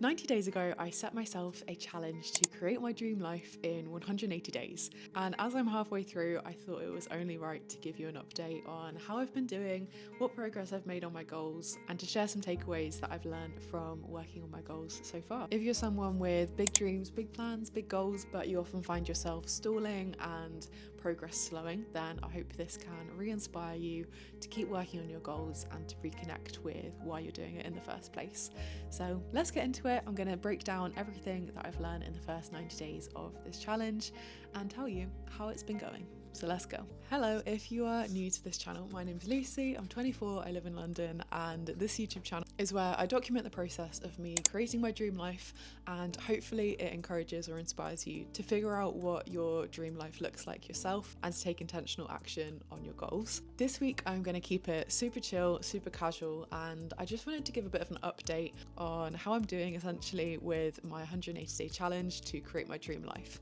90 days ago, I set myself a challenge to create my dream life in 180 days. And as I'm halfway through, I thought it was only right to give you an update on how I've been doing, what progress I've made on my goals, and to share some takeaways that I've learned from working on my goals so far. If you're someone with big dreams, big plans, big goals, but you often find yourself stalling and progress slowing, then I hope this can re-inspire you to keep working on your goals and to reconnect with why you're doing it in the first place. So let's get into it. I'm going to break down everything that I've learned in the first 90 days of this challenge and tell you how it's been going. So let's go. Hello, if you are new to this channel, my name's Lucy, I'm 24, I live in London, and this YouTube channel is where I document the process of me creating my dream life, and hopefully it encourages or inspires you to figure out what your dream life looks like yourself and to take intentional action on your goals. This week I'm going to keep it super chill, super casual, and I just wanted to give a bit of an update on how I'm doing essentially with my 180-day challenge to create my dream life.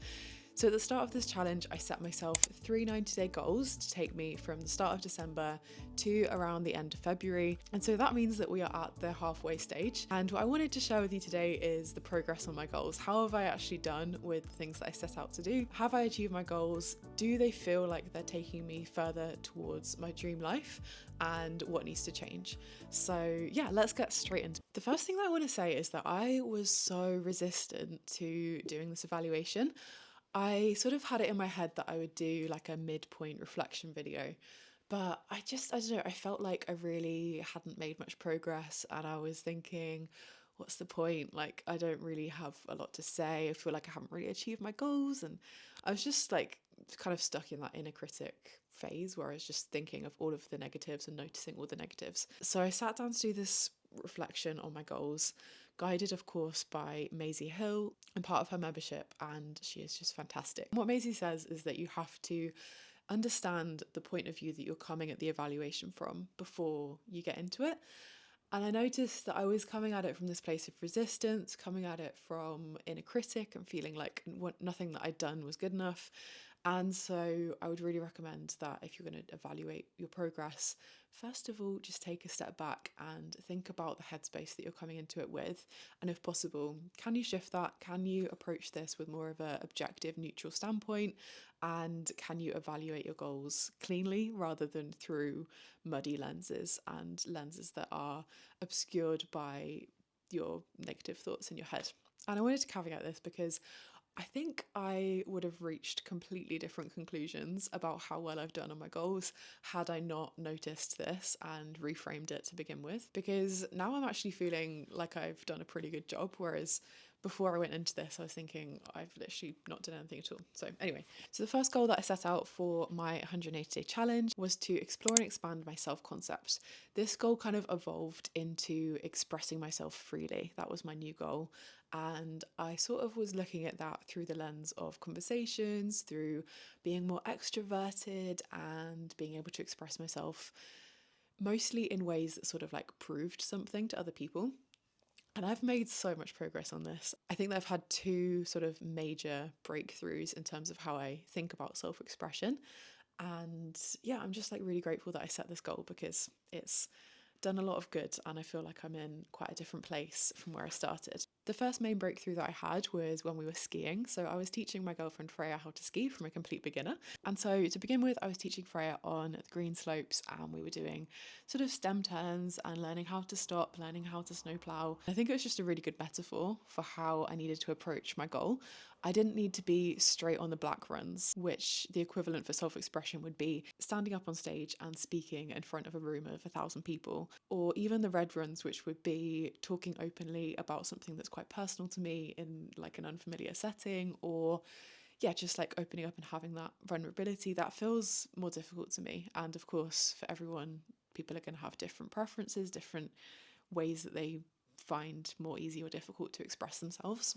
So at the start of this challenge, I set myself 3 90-day goals to take me from the start of December to around the end of February. And so that means that we are at the halfway stage. And what I wanted to share with you today is the progress on my goals. How have I actually done with the things that I set out to do? Have I achieved my goals? Do they feel like they're taking me further towards my dream life? And what needs to change? So yeah, let's get straight into it. The first thing that I want to say is that I was so resistant to doing this evaluation. I sort of had it in my head that I would do like a midpoint reflection video, but I don't know, I felt like I really hadn't made much progress and I was thinking, what's the point? Like, I don't really have a lot to say. I feel like I haven't really achieved my goals. And I was just like kind of stuck in that inner critic phase where I was just thinking of all of the negatives and noticing all the negatives. So I sat down to do this reflection on my goals, guided of course by Maisie Hill. I'm part of her membership and she is just fantastic. What Maisie says is that you have to understand the point of view that you're coming at the evaluation from before you get into it. And I noticed that I was coming at it from this place of resistance, coming at it from inner critic and feeling like nothing that I'd done was good enough. And so I would really recommend that if you're going to evaluate your progress, first of all, just take a step back and think about the headspace that you're coming into it with. And if possible, can you shift that? Can you approach this with more of an objective, neutral standpoint? And can you evaluate your goals cleanly rather than through muddy lenses and lenses that are obscured by your negative thoughts in your head? And I wanted to caveat this because I think I would have reached completely different conclusions about how well I've done on my goals had I not noticed this and reframed it to begin with, because now I'm actually feeling like I've done a pretty good job, whereas before I went into this, I was thinking I've literally not done anything at all. So anyway, so the first goal that I set out for my 180-day challenge was to explore and expand my self-concept. This goal kind of evolved into expressing myself freely. That was my new goal. And I sort of was looking at that through the lens of conversations, through being more extroverted and being able to express myself mostly in ways that sort of like proved something to other people. And I've made so much progress on this. I think that I've had 2 sort of major breakthroughs in terms of how I think about self-expression. And yeah, I'm just like really grateful that I set this goal because it's done a lot of good and I feel like I'm in quite a different place from where I started. The first main breakthrough that I had was when we were skiing. So I was teaching my girlfriend Freya how to ski from a complete beginner. And so to begin with, I was teaching Freya on the green slopes and we were doing sort of stem turns and learning how to stop, learning how to snowplow. I think it was just a really good metaphor for how I needed to approach my goal. I didn't need to be straight on the black runs, which the equivalent for self-expression would be standing up on stage and speaking in front of a room of 1,000 people, or even the red runs, which would be talking openly about something that's quite personal to me in like an unfamiliar setting, or yeah, just like opening up and having that vulnerability. That feels more difficult to me. And of course, for everyone, people are going to have different preferences, different ways that they find more easy or difficult to express themselves.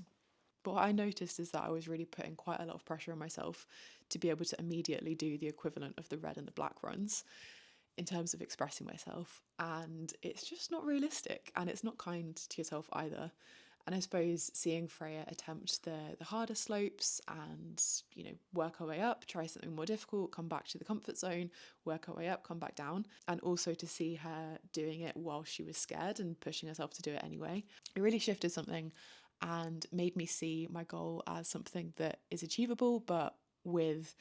But what I noticed is that I was really putting quite a lot of pressure on myself to be able to immediately do the equivalent of the red and the black runs in terms of expressing myself. And it's just not realistic and it's not kind to yourself either. And I suppose seeing Freya attempt the harder slopes and, you know, work her way up, try something more difficult, come back to the comfort zone, work her way up, come back down, and also to see her doing it while she was scared and pushing herself to do it anyway, it really shifted something and made me see my goal as something that is achievable, but with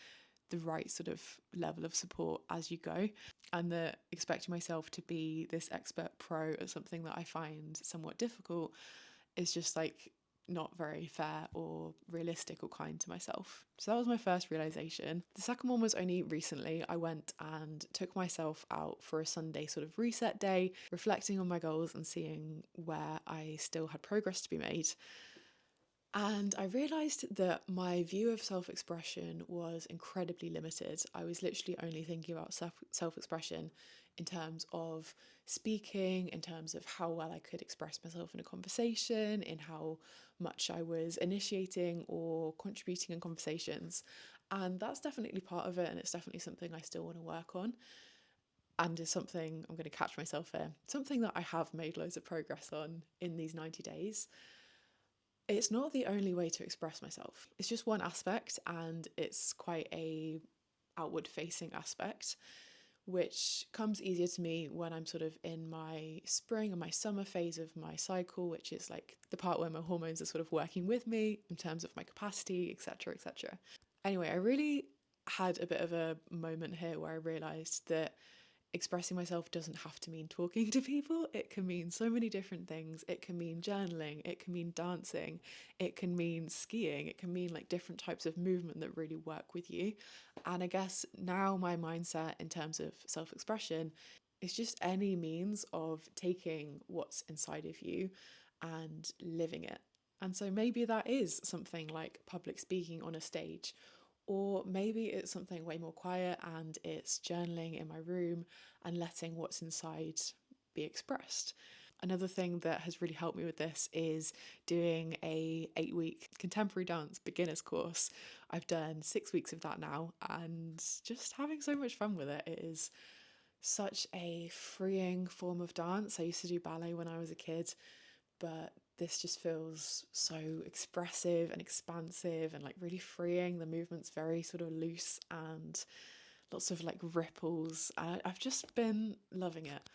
the right sort of level of support as you go, and that expecting myself to be this expert pro at something that I find somewhat difficult is just like not very fair or realistic or kind to myself. So that was my first realization. The second one was only recently. I went and took myself out for a Sunday sort of reset day, reflecting on my goals and seeing where I still had progress to be made. And I realised that my view of self-expression was incredibly limited. I was literally only thinking about self-expression in terms of speaking, in terms of how well I could express myself in a conversation, in how much I was initiating or contributing in conversations. And that's definitely part of it, and it's definitely something I still want to work on. And is something I'm going to catch myself here, something that I have made loads of progress on in these 90 days. It's not the only way to express myself. It's just one aspect, and it's quite a outward facing aspect, which comes easier to me when I'm sort of in my spring and my summer phase of my cycle, which is like the part where my hormones are sort of working with me in terms of my capacity, etc., etc. Anyway, I really had a bit of a moment here where I realized that expressing myself doesn't have to mean talking to people. It can mean so many different things. It can mean journaling, it can mean dancing, it can mean skiing, it can mean like different types of movement that really work with you. And I guess now my mindset in terms of self-expression is just any means of taking what's inside of you and living it. And so maybe that is something like public speaking on a stage, or maybe it's something way more quiet and it's journaling in my room and letting what's inside be expressed. Another thing that has really helped me with this is doing a 8-week contemporary dance beginners course. I've done 6 weeks of that now and just having so much fun with it. It is such a freeing form of dance. I used to do ballet when I was a kid, but this just feels so expressive and expansive and like really freeing. The movement's very sort of loose and lots of like ripples. I've just been loving it.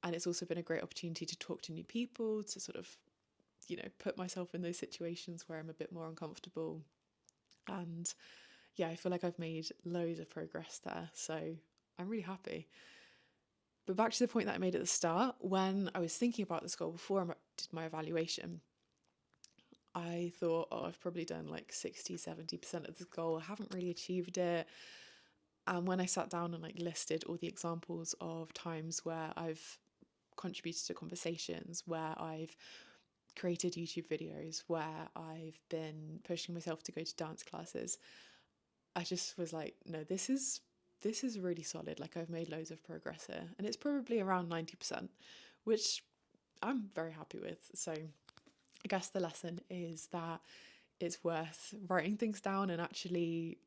And it's also been a great opportunity to talk to new people, to sort of, you know, put myself in those situations where I'm a bit more uncomfortable. And yeah, I feel like I've made loads of progress there. So I'm really happy. But back to the point that I made at the start, when I was thinking about this goal before I did my evaluation, I thought, oh, I've probably done like 60-70% of this goal. I haven't really achieved it. And when I sat down and like listed all the examples of times where I've contributed to conversations, where I've created YouTube videos, where I've been pushing myself to go to dance classes, I just was like, no, this is really solid. Like I've made loads of progress here, and it's probably around 90%, which I'm very happy with. So I guess the lesson is that it's worth writing things down and actually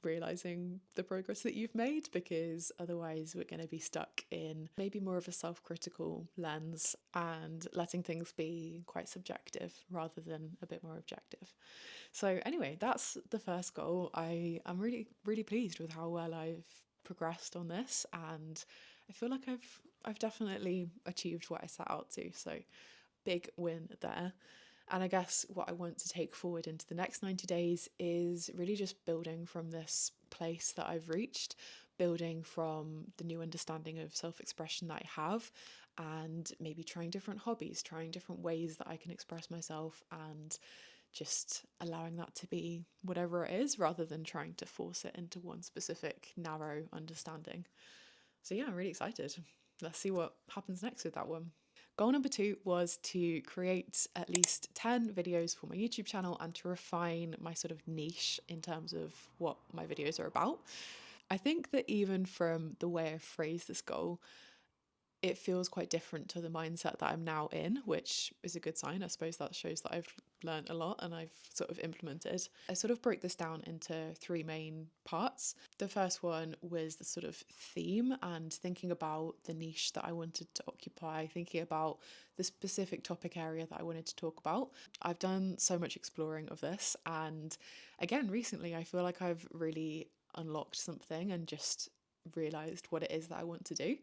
realizing the progress that you've made, because otherwise we're going to be stuck in maybe more of a self-critical lens and letting things be quite subjective rather than a bit more objective. So anyway, that's the first goal. I am really pleased with how well I've progressed on this, and I feel like I've definitely achieved what I set out to. So big win there. And I guess what I want to take forward into the next 90 days is really just building from this place that I've reached, building from the new understanding of self-expression that I have, and maybe trying different hobbies, trying different ways that I can express myself, and just allowing that to be whatever it is rather than trying to force it into one specific narrow understanding. So yeah, I'm really excited. Let's see what happens next with that one. Goal number 2 was to create at least 10 videos for my YouTube channel and to refine my sort of niche in terms of what my videos are about. I think that even from the way I phrased this goal, it feels quite different to the mindset that I'm now in, which is a good sign. I suppose that shows that I've learned a lot and I've sort of implemented. I sort of broke this down into three main parts. The first one was the sort of theme and thinking about the niche that I wanted to occupy, thinking about the specific topic area that I wanted to talk about. I've done so much exploring of this, and again, recently I feel like I've really unlocked something and just realized what it is that I want to do.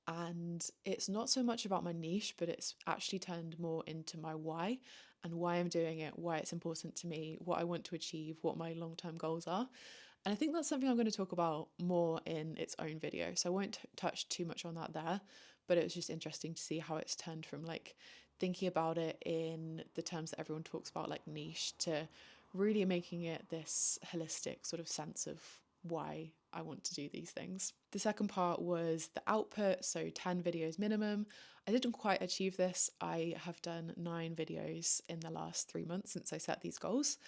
And it's not so much about my niche, but it's actually turned more into my why and why I'm doing it, why it's important to me, what I want to achieve, what my long-term goals are. And I think that's something I'm going to talk about more in its own video. So I won't touch too much on that there, but it was just interesting to see how it's turned from like thinking about it in the terms that everyone talks about, like niche, to really making it this holistic sort of sense of why I want to do these things. The second part was the output, so 10 videos minimum. I didn't quite achieve this. I have done 9 videos in the last 3 months since I set these goals,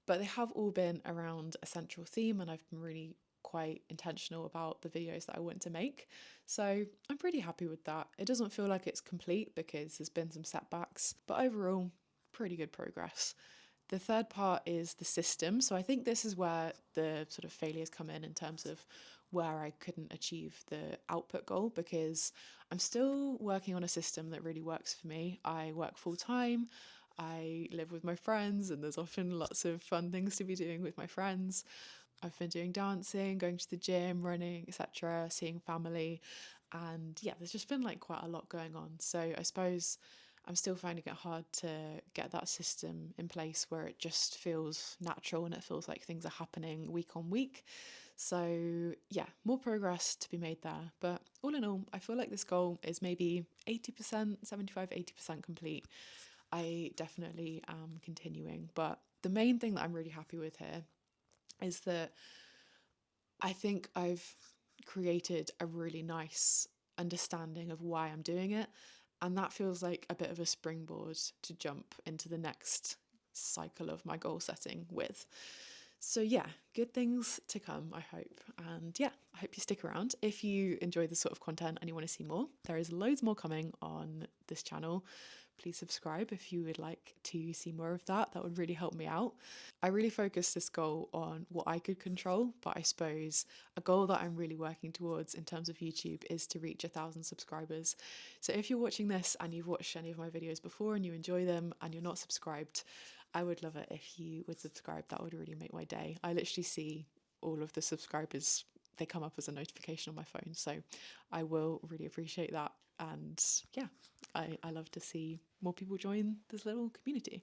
but they have all been around a central theme, and I've been really quite intentional about the videos that I want to make. So I'm pretty happy with that. It doesn't feel like it's complete because there's been some setbacks, but overall, pretty good progress. The third part is the system. So I think this is where the sort of failures come in terms of where I couldn't achieve the output goal, because I'm still working on a system that really works for me. I work full time, I live with my friends, and there's often lots of fun things to be doing with my friends. I've been doing dancing, going to the gym, running, etc., seeing family. And yeah, there's just been like quite a lot going on. So I suppose I'm still finding it hard to get that system in place where it just feels natural and it feels like things are happening week on week. So yeah, more progress to be made there. But all in all, I feel like this goal is maybe 80%, 75, 80% complete. I definitely am continuing. But the main thing that I'm really happy with here is that I think I've created a really nice understanding of why I'm doing it. And that feels like a bit of a springboard to jump into the next cycle of my goal setting with. So, yeah, good things to come, I hope. And yeah, I hope you stick around. If you enjoy this sort of content and you want to see more, there is loads more coming on this channel. Please subscribe if you would like to see more of that. That would really help me out. I really focused this goal on what I could control, but I suppose a goal that I'm really working towards in terms of YouTube is to reach 1,000 subscribers. So if you're watching this and you've watched any of my videos before and you enjoy them and you're not subscribed, I would love it if you would subscribe. That would really make my day. I literally see all of the subscribers, they come up as a notification on my phone. So I will really appreciate that. And yeah, I love to see more people join this little community.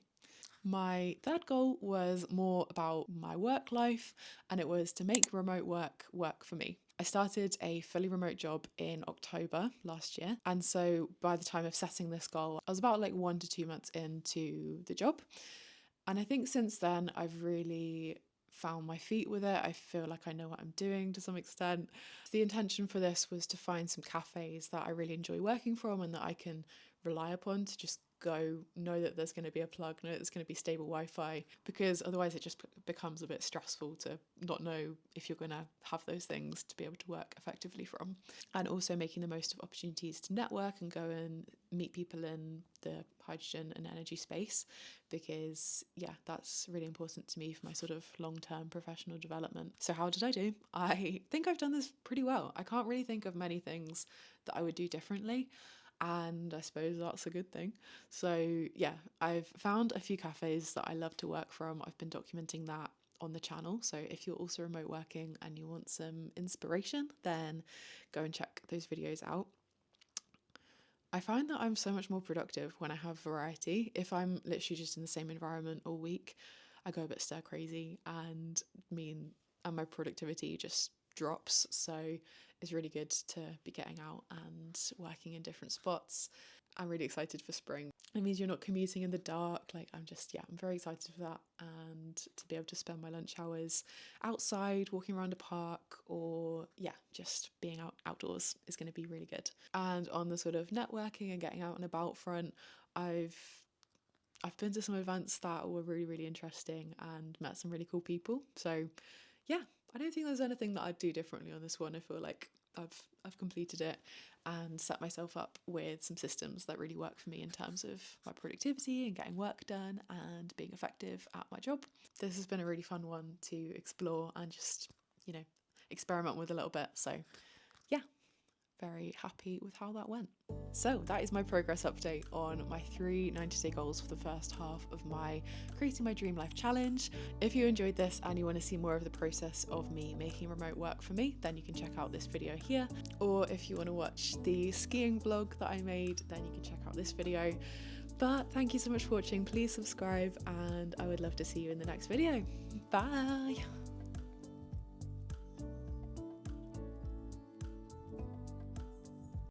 My third goal was more about my work life, and it was to make remote work for me. I started a fully remote job in October last year, and so by the time of setting this goal, I was about like 1 to 2 months into the job. And I think since then, I've really found my feet with it. I feel like I know what I'm doing to some extent. The intention for this was to find some cafes that I really enjoy working from and that I can rely upon to just go, know that there's going to be a plug, know that there's going to be stable Wi-Fi, because otherwise it just becomes a bit stressful to not know if you're going to have those things to be able to work effectively from. And also making the most of opportunities to network and go and meet people in the hydrogen and energy space, because yeah, that's really important to me for my sort of long-term professional development. So how did I do? I think I've done this pretty well. I can't really think of many things that I would do differently, and I suppose that's a good thing. So yeah, I've found a few cafes that I love to work from. I've been documenting that on the channel. So if you're also remote working and you want some inspiration, then go and check those videos out. I find that I'm so much more productive when I have variety. If I'm literally just in the same environment all week, I go a bit stir crazy and my productivity just drops. So it's really good to be getting out and working in different spots. I'm really excited for spring. It means you're not commuting in the dark. I'm very excited for that, and to be able to spend my lunch hours outside, walking around a park, or just being outdoors is going to be really good. And on the sort of networking and getting out and about front, I've been to some events that were really, really interesting and met some really cool people. So yeah, I don't think there's anything that I'd do differently on this one. I feel like I've completed it and set myself up with some systems that really work for me in terms of my productivity and getting work done and being effective at my job. This has been a really fun one to explore and just, experiment with a little bit. So yeah, very happy with how that went. So that is my progress update on my 3 90-day goals for the first half of my Creating My Dream Life challenge. If you enjoyed this and you want to see more of the process of me making remote work for me, then you can check out this video here. Or if you want to watch the skiing vlog that I made, then you can check out this video. But thank you so much for watching. Please subscribe and I would love to see you in the next video. Bye!